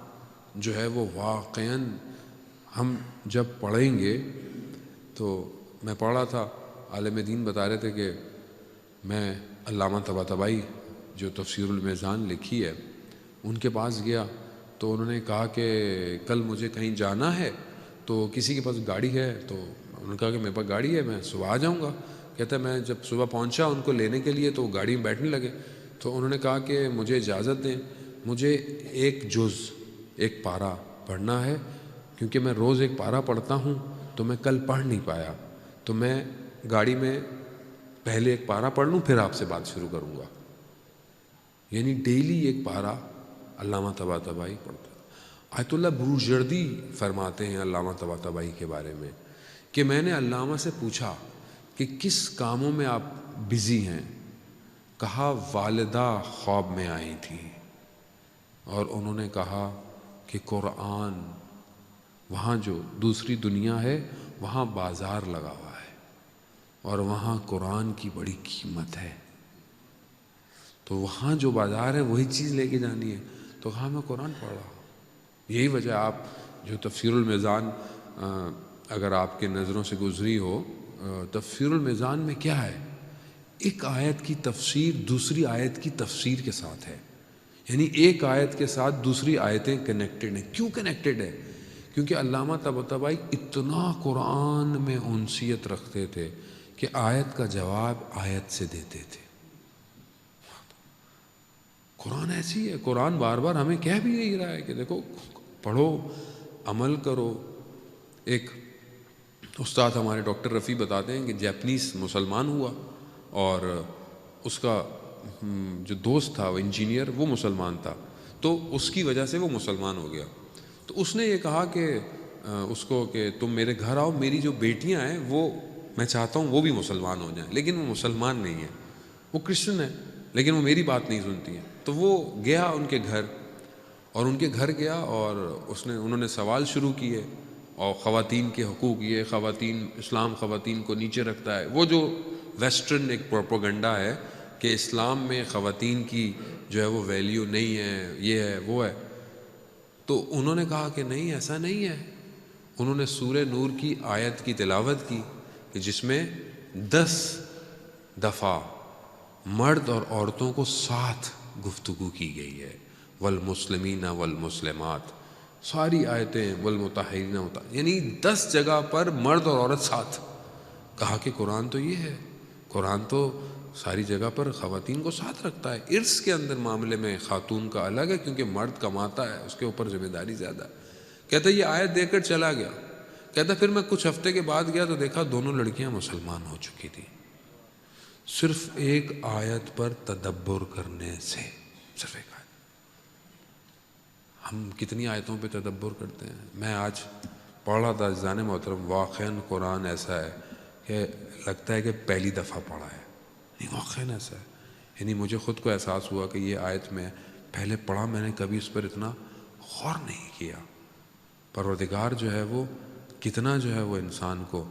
Speaker 1: جو ہے وہ واقعاً ہم جب پڑھیں گے تو میں پڑھ رہا تھا، عالم دین بتا رہے تھے کہ میں علامہ طباطبائی جو تفسیر المیزان لکھی ہے ان کے پاس گیا تو انہوں نے کہا کہ کل مجھے کہیں جانا ہے، تو کسی کے پاس گاڑی ہے؟ تو انہوں نے کہا کہ میرے پاس گاڑی ہے، میں صبح آ جاؤں گا. کہتا ہے میں جب صبح پہنچا ان کو لینے کے لیے تو وہ گاڑی میں بیٹھنے لگے. تو انہوں نے کہا کہ مجھے اجازت دیں، مجھے ایک پارہ پڑھنا ہے، کیونکہ میں روز ایک پارہ پڑھتا ہوں تو میں کل پڑھ نہیں پایا، تو میں گاڑی میں پہلے ایک پارہ پڑھ لوں پھر آپ سے بات شروع کروں گا. یعنی ڈیلی ایک پارہ علامہ طباطبائی پڑھتا. آیت اللہ بروجردی فرماتے ہیں علامہ طباطبائی کے بارے میں کہ میں نے علامہ سے پوچھا کہ کس کاموں میں آپ بزی ہیں؟ کہا والدہ خواب میں آئی تھی اور انہوں نے کہا کہ قرآن، وہاں جو دوسری دنیا ہے وہاں بازار لگا ہوا ہے اور وہاں قرآن کی بڑی قیمت ہے، تو وہاں جو بازار ہے وہی چیز لے کے جانی ہے. تو کہا میں قرآن پڑھ رہا ہوں. یہی وجہ آپ جو تفسیر المیزان اگر آپ کے نظروں سے گزری ہو، تفسیر المیزان میں کیا ہے؟ ایک آیت کی تفسیر دوسری آیت کی تفسیر کے ساتھ ہے. یعنی ایک آیت کے ساتھ دوسری آیتیں کنیکٹڈ ہیں. کیوں کنیکٹڈ ہے؟ کیونکہ علامہ طباطبائی اتنا قرآن میں انسیت رکھتے تھے کہ آیت کا جواب آیت سے دیتے تھے. قرآن ایسی ہے، قرآن بار بار ہمیں کہہ بھی یہی رہا ہے کہ دیکھو پڑھو، عمل کرو. ایک استاد ہمارے ڈاکٹر رفیع بتاتے ہیں کہ جاپنیز مسلمان ہوا اور اس کا جو دوست تھا وہ انجینئر، وہ مسلمان تھا، تو اس کی وجہ سے وہ مسلمان ہو گیا. تو اس نے یہ کہا کہ اس کو کہ تم میرے گھر آؤ، میری جو بیٹیاں ہیں وہ میں چاہتا ہوں وہ بھی مسلمان ہو جائیں، لیکن وہ مسلمان نہیں ہیں، وہ کرسچن ہیں لیکن وہ میری بات نہیں سنتی ہیں. تو وہ گیا ان کے گھر، اور ان کے گھر گیا اور انہوں نے سوال شروع کیے اور خواتین کے حقوق، یہ خواتین، اسلام خواتین کو نیچے رکھتا ہے. وہ جو ویسٹرن ایک پروپیگنڈا ہے کہ اسلام میں خواتین کی جو ہے وہ ویلیو نہیں ہے، یہ ہے وہ ہے. تو انہوں نے کہا کہ نہیں، ایسا نہیں ہے. انہوں نے سورہ نور کی آیت کی تلاوت کی کہ جس میں 10 دفعہ مرد اور عورتوں کو ساتھ گفتگو کی گئی ہے. والمسلمین والمسلمات، ساری آیتیں، والمطہرین، یعنی 10 جگہ پر مرد اور عورت ساتھ. کہا کہ قرآن تو یہ ہے، قرآن تو ساری جگہ پر خواتین کو ساتھ رکھتا ہے. ارث کے اندر معاملے میں خاتون کا الگ ہے کیونکہ مرد کماتا ہے، اس کے اوپر ذمہ داری زیادہ ہے. کہتا یہ آیت دے کر چلا گیا. کہتا پھر میں کچھ ہفتے کے بعد گیا تو دیکھا دونوں لڑکیاں مسلمان ہو چکی تھیں، صرف ایک آیت پر تدبر کرنے سے. صرف ایک آیت. ہم کتنی آیتوں پہ تدبر کرتے ہیں. میں آج پڑھ رہا تھا عزیزان محترم، واقعاً قرآن ایسا ہے کہ لگتا ہے کہ پہلی دفعہ پڑھا ہے. نہیں، واقعاً ایسا ہے. یعنی مجھے خود کو احساس ہوا کہ یہ آیت میں پہلے پڑھا، میں نے کبھی اس پر اتنا غور نہیں کیا. پروردگار جو ہے وہ کتنا جو ہے وہ انسان کو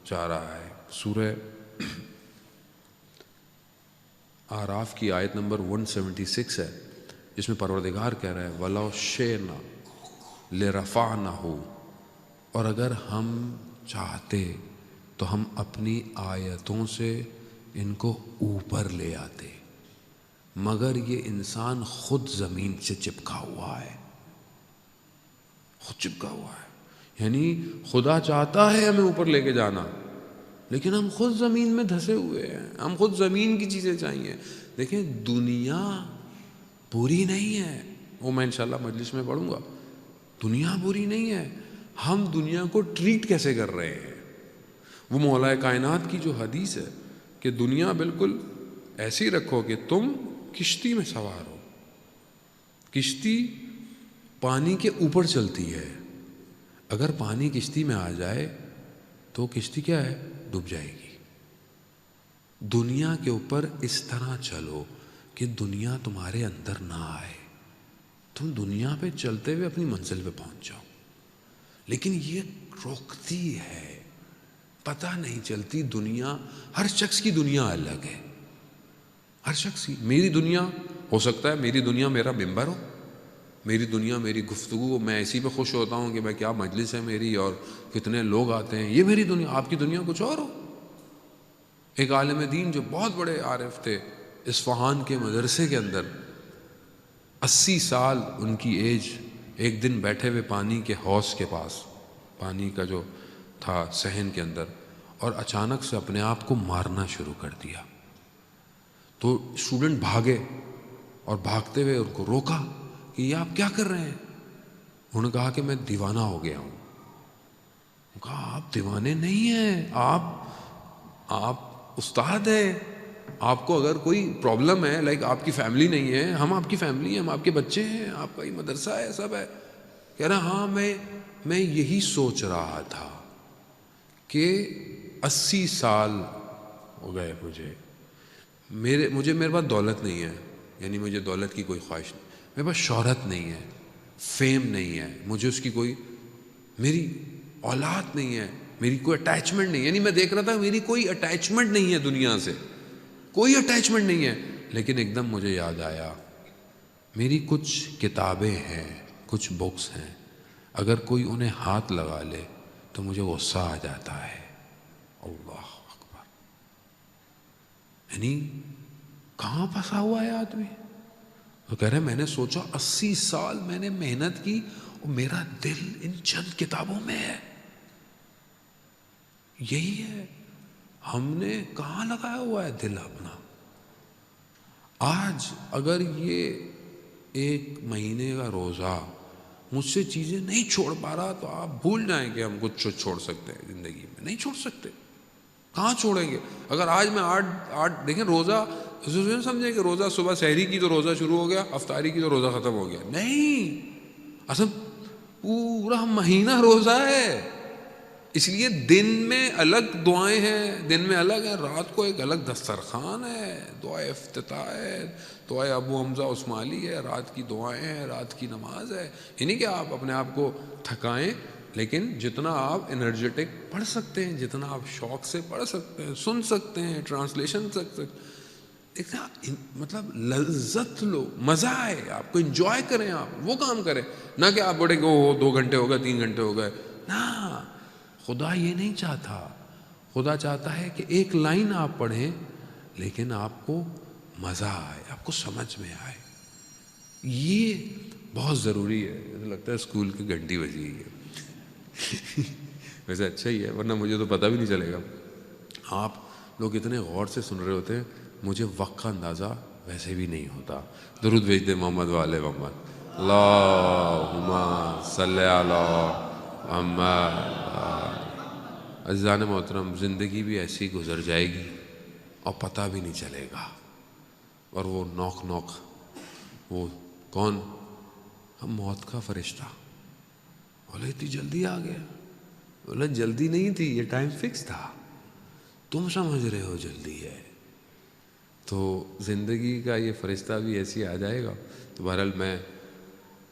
Speaker 1: چاہ رہا ہے. سورہ اعراف کی آیت نمبر 176 ہے جس میں پروردگار کہہ رہا ہے وَلَوْ شِئْنَا لِرَفَعْنَهُ، اور اگر ہم چاہتے تو ہم اپنی آیتوں سے ان کو اوپر لے آتے، مگر یہ انسان خود زمین سے چپکا ہوا ہے، خود چپکا ہوا ہے. یعنی خدا چاہتا ہے ہمیں اوپر لے کے جانا لیکن ہم خود زمین میں دھسے ہوئے ہیں، ہم خود زمین کی چیزیں چاہیے. دیکھیں دنیا بری نہیں ہے، وہ میں انشاءاللہ مجلس میں پڑھوں گا. دنیا بری نہیں ہے، ہم دنیا کو ٹریٹ کیسے کر رہے ہیں. وہ مولا کائنات کی جو حدیث ہے کہ دنیا بالکل ایسی رکھو کہ تم کشتی میں سوار ہو. کشتی پانی کے اوپر چلتی ہے، اگر پانی کشتی میں آ جائے تو کشتی کیا ہے، ڈوب جائے گی. دنیا کے اوپر اس طرح چلو کہ دنیا تمہارے اندر نہ آئے، تم دنیا پہ چلتے ہوئے اپنی منزل پہ پہنچ جاؤ. لیکن یہ روکتی ہے، پتہ نہیں چلتی. دنیا، ہر شخص کی دنیا الگ ہے، ہر شخص کی. میری دنیا ہو سکتا ہے میری دنیا میرا ممبر ہو، میری دنیا میری گفتگو، میں اسی پہ خوش ہوتا ہوں کہ میں کیا مجلس ہے میری اور کتنے لوگ آتے ہیں، یہ میری دنیا. آپ کی دنیا کچھ اور ہو. ایک عالم دین جو بہت بڑے عارف تھے، اصفہان کے مدرسے کے اندر 80 سال ان کی ایج، ایک دن بیٹھے ہوئے پانی کے حوض کے پاس، پانی کا جو تھا صحن کے اندر، اور اچانک سے اپنے آپ کو مارنا شروع کر دیا. تو اسٹوڈنٹ بھاگے اور بھاگتے ہوئے ان کو روکا کہ یہ آپ کیا کر رہے ہیں. انہوں نے کہا کہ میں دیوانہ ہو گیا ہوں. کہا آپ دیوانے نہیں ہیں، آپ استاد ہیں. آپ کو اگر کوئی پرابلم ہے، لائک آپ کی فیملی نہیں ہے، ہم آپ کی فیملی ہیں، ہم آپ کے بچے ہیں، آپ کا یہ مدرسہ ہے، سب ہے. کہہ رہا ہاں میں یہی سوچ رہا تھا کہ 80 سال ہو گئے میرے پاس دولت نہیں ہے، یعنی مجھے دولت کی کوئی خواہش نہیں، میرے پاس شہرت نہیں ہے، فیم نہیں ہے، مجھے اس کی کوئی، میری اولاد نہیں ہے، میری کوئی اٹیچمنٹ نہیں. یعنی میں دیکھ رہا تھا میری کوئی اٹیچمنٹ نہیں ہے دنیا سے، کوئی اٹیچمنٹ نہیں ہے. لیکن ایک دم مجھے یاد آیا میری کچھ کتابیں ہیں، کچھ بکس ہیں، اگر کوئی انہیں ہاتھ لگا لے تو مجھے غصہ آ جاتا ہے. اللہ اکبر. یعنی کہاں پھنسا ہوا ہے آدمی. تو کہہ رہے میں نے سوچا 80 سال میں نے محنت کی اور میرا دل ان چند کتابوں میں ہے. یہی ہے، ہم نے کہاں لگایا ہوا ہے دل اپنا. آج اگر یہ 1 مہینے کا روزہ مجھ سے چیزیں نہیں چھوڑ پا رہا تو آپ بھول جائیں کہ ہم کچھ چھوڑ سکتے ہیں زندگی میں. نہیں چھوڑ سکتے، کہاں چھوڑیں گے. اگر آج میں آٹھ دیکھیں روزہ سمجھیں کہ روزہ صبح سحری کی تو روزہ شروع ہو گیا، افطاری کی تو روزہ ختم ہو گیا. نہیں، اصل پورا مہینہ روزہ ہے. اس لیے دن میں الگ دعائیں ہیں، دن میں الگ ہیں، رات کو ایک الگ دسترخوان ہے، دعائے افتتاح ہے، دعائے ابو حمزہ عثمالی ہے، رات کی دعائیں ہیں، رات کی نماز ہے. یہ نہیں کہ آپ اپنے آپ کو تھکائیں، لیکن جتنا آپ انرجیٹک پڑھ سکتے ہیں، جتنا آپ شوق سے پڑھ سکتے ہیں، سن سکتے ہیں، ٹرانسلیشن سکتے ہیں، مطلب لذت لو، مزہ آئے آپ کو، انجوائے کریں، آپ وہ کام کریں. نہ کہ آپ بڑے کہ 2 گھنٹے ہو گئے، 3 گھنٹے ہو گئے. نہ، خدا یہ نہیں چاہتا. خدا چاہتا ہے کہ ایک لائن آپ پڑھیں لیکن آپ کو مزہ آئے، آپ کو سمجھ میں آئے. یہ بہت ضروری ہے. مجھے لگتا ہے اسکول کی گھنٹی بجی ہے. ویسے اچھا ہی ہے، ورنہ مجھے تو پتہ بھی نہیں چلے گا. آپ لوگ اتنے غور سے سن رہے ہوتے ہیں، مجھے وقت کا اندازہ ویسے بھی نہیں ہوتا. درود بھیج دے محمد والے محمد. اللہم صلی علی محمد. عزیزان محترم، زندگی بھی ایسی گزر جائے گی اور پتہ بھی نہیں چلے گا. اور وہ نوک وہ کون؟ ہم موت کا فرشتہ. بولے اتنی جلدی آ گیا. بولے جلدی نہیں تھی، یہ ٹائم فکس تھا، تم سمجھ رہے ہو جلدی ہے. تو زندگی کا یہ فرشتہ بھی ایسی آ جائے گا. تو بہرحال میں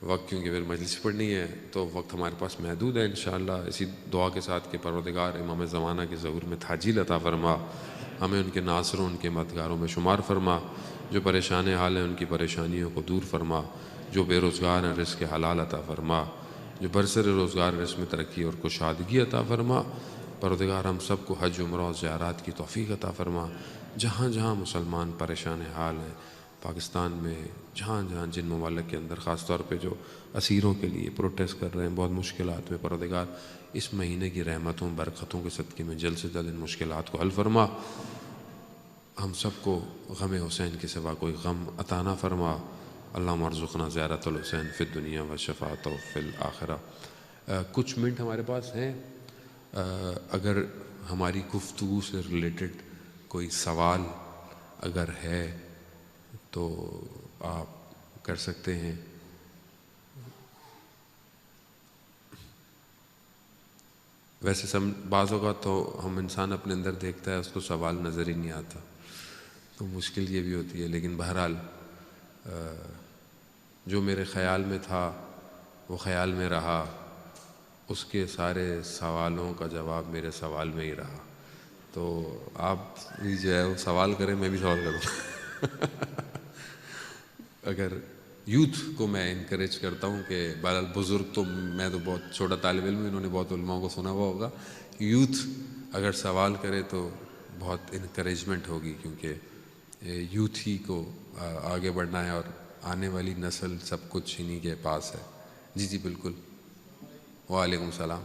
Speaker 1: وقت، کیونکہ پھر مجلس پڑھنی ہے تو وقت ہمارے پاس محدود ہے. انشاءاللہ اسی دعا کے ساتھ کہ پروردگار امام زمانہ کے ظہور میں تاجیل عطا فرما، ہمیں ان کے ناصروں، ان کے مددگاروں میں شمار فرما. جو پریشان حال ہیں ان کی پریشانیوں کو دور فرما. جو بے روزگار ہیں رزق حلال عطا فرما. جو برسر روزگار رزق میں ترقی اور کشادگی عطا فرما. پروردگار ہم سب کو حج، عمرہ اور زیارات کی توفیق عطا فرما. جہاں جہاں مسلمان پریشان حال ہیں پاکستان میں جہاں جہاں جن ممالک کے اندر خاص طور پہ جو اسیروں کے لیے پروٹیسٹ کر رہے ہیں بہت مشکلات میں، پروردگار اس مہینے کی رحمتوں برکتوں کے صدقے میں جلد سے جلد ان مشکلات کو حل فرما، ہم سب کو غم حسین کے سوا کوئی غم عطا نہ فرما۔ اللہم ارزقنا زیارت الحسین فی الدنیا و شفاعتہ فی الآخرہ۔ کچھ منٹ ہمارے پاس ہیں، اگر ہماری گفتگو سے ریلیٹڈ کوئی سوال اگر ہے تو آپ کر سکتے ہیں۔ ویسے بعض اوقات تو ہم انسان اپنے اندر دیکھتا ہے اس کو سوال نظر ہی نہیں آتا، تو مشکل یہ بھی ہوتی ہے، لیکن بہرحال جو میرے خیال میں تھا وہ خیال میں رہا، اس کے سارے سوالوں کا جواب میرے سوال میں ہی رہا، تو آپ بھی جو ہے وہ سوال کریں، میں بھی سوال کروں۔ اگر یوتھ کو میں انکریج کرتا ہوں کہ بہرحال بزرگ تو میں تو بہت چھوٹا طالب علم، انہوں نے بہت علماء کو سنا ہوا ہوگا، یوتھ اگر سوال کرے تو بہت انکریجمنٹ ہوگی، کیونکہ یوتھ ہی کو آگے بڑھنا ہے اور آنے والی نسل سب کچھ انہی کے پاس ہے۔ جی جی بالکل۔ وعلیکم السلام۔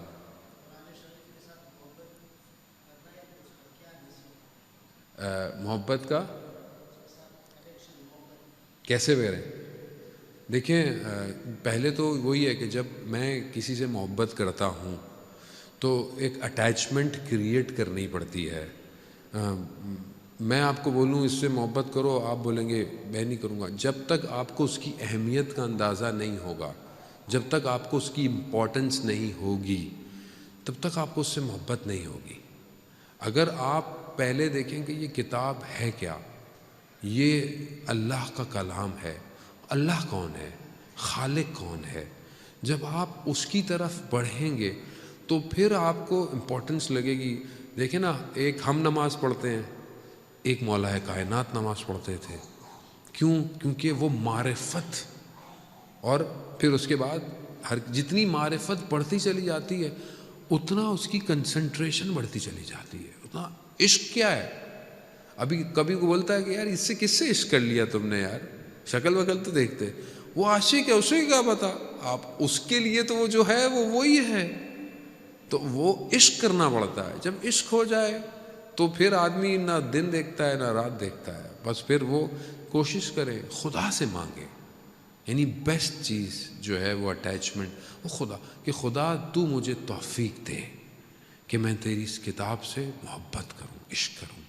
Speaker 1: محبت کا کیسے کریں؟ دیکھیں، پہلے تو وہی ہے کہ جب میں کسی سے محبت کرتا ہوں تو ایک اٹیچمنٹ کریٹ کرنی پڑتی ہے۔ میں آپ کو بولوں اس سے محبت کرو، آپ بولیں گے میں نہیں کروں گا۔ جب تک آپ کو اس کی اہمیت کا اندازہ نہیں ہوگا، جب تک آپ کو اس کی امپورٹنس نہیں ہوگی، تب تک آپ کو اس سے محبت نہیں ہوگی۔ اگر آپ پہلے دیکھیں کہ یہ کتاب ہے کیا، یہ اللہ کا کلام ہے، اللہ کون ہے، خالق کون ہے، جب آپ اس کی طرف بڑھیں گے تو پھر آپ کو امپورٹنس لگے گی۔ دیکھیں نا، ایک ہم نماز پڑھتے ہیں، ایک مولا کائنات نماز پڑھتے تھے، کیوں؟ کیونکہ وہ معرفت، اور پھر اس کے بعد جتنی معرفت بڑھتی چلی جاتی ہے اتنا اس کی کنسنٹریشن بڑھتی چلی جاتی ہے، اتنا عشق کیا ہے۔ ابھی کبھی کو بولتا ہے کہ یار اس سے کس سے عشق کر لیا تم نے، یار شکل وکل تو دیکھتے، وہ عاشق ہے، اسے کیا پتا، آپ اس کے لیے تو وہ جو ہے وہ وہی ہے، تو وہ عشق کرنا پڑتا ہے۔ جب عشق ہو جائے تو پھر آدمی نہ دن دیکھتا ہے نہ رات دیکھتا ہے، بس پھر وہ کوشش کرے خدا سے مانگے، یعنی بیسٹ چیز جو ہے وہ اٹیچمنٹ وہ خدا، کہ خدا تو مجھے توفیق دے کہ میں تیری اس کتاب سے محبت کروں، عشق کروں۔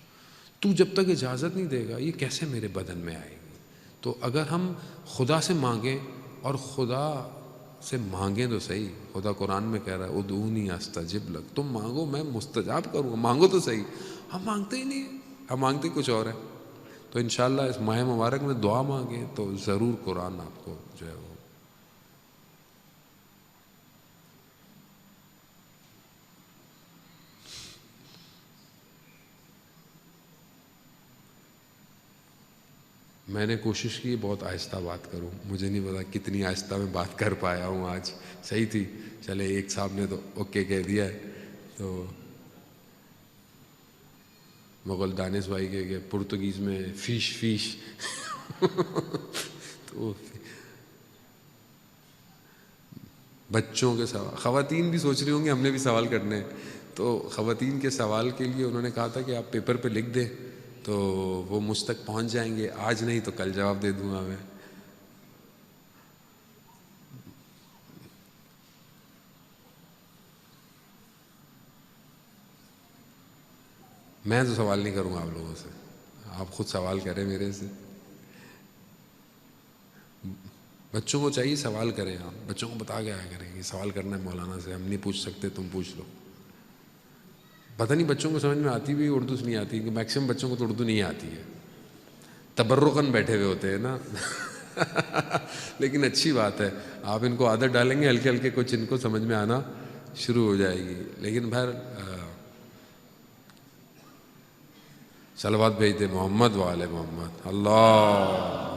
Speaker 1: تو جب تک اجازت نہیں دے گا یہ کیسے میرے بدن میں آئے گی؟ تو اگر ہم خدا سے مانگیں، اور خدا سے مانگیں تو صحیح، خدا قرآن میں کہہ رہا ہے ادعونی استجب لک، تم مانگو میں مستجاب کروں گا، مانگو تو صحیح۔ ہم مانگتے ہی نہیں ہیں، ہم مانگتے کچھ اور ہے۔ تو انشاءاللہ اس ماہ مبارک میں دعا مانگیں تو ضرور قرآن آپ کو جو ہے وہ میں نے کوشش کی بہت آہستہ بات کروں، مجھے نہیں پتا کتنی آہستہ میں بات کر پایا ہوں آج، صحیح تھی، چلے ایک صاحب نے تو اوکے کہہ دیا ہے۔ تو مغل دانش بھائی کہ پرتگیز میں فیش فیش تو بچوں کے سوال، خواتین بھی سوچ رہی ہوں گی ہم نے بھی سوال کرنے ہیں، تو خواتین کے سوال کے لیے انہوں نے کہا تھا کہ آپ پیپر پہ لکھ دیں تو وہ مجھ تک پہنچ جائیں گے، آج نہیں تو کل جواب دے دوں گا میں تو سوال نہیں کروں گا آپ لوگوں سے، آپ خود سوال کریں میرے سے۔ بچوں کو چاہیے سوال کریں، آپ بچوں کو بتا کے آیا کریں کہ سوال کرنا ہے مولانا سے، ہم نہیں پوچھ سکتے تم پوچھ لو۔ پتہ نہیں بچوں کو سمجھ میں آتی بھی اردو سے نہیں آتی، کہ میکسیمم بچوں کو تو اردو نہیں آتی ہے، تبرکاً بیٹھے ہوئے ہوتے ہیں نا لیکن اچھی بات ہے، آپ ان کو عادت ڈالیں گے ہلکے ہلکے کچھ ان کو سمجھ میں آنا شروع ہو جائے گی۔ لیکن بہر صلوات بھیج دے محمد وآل محمد، اللہ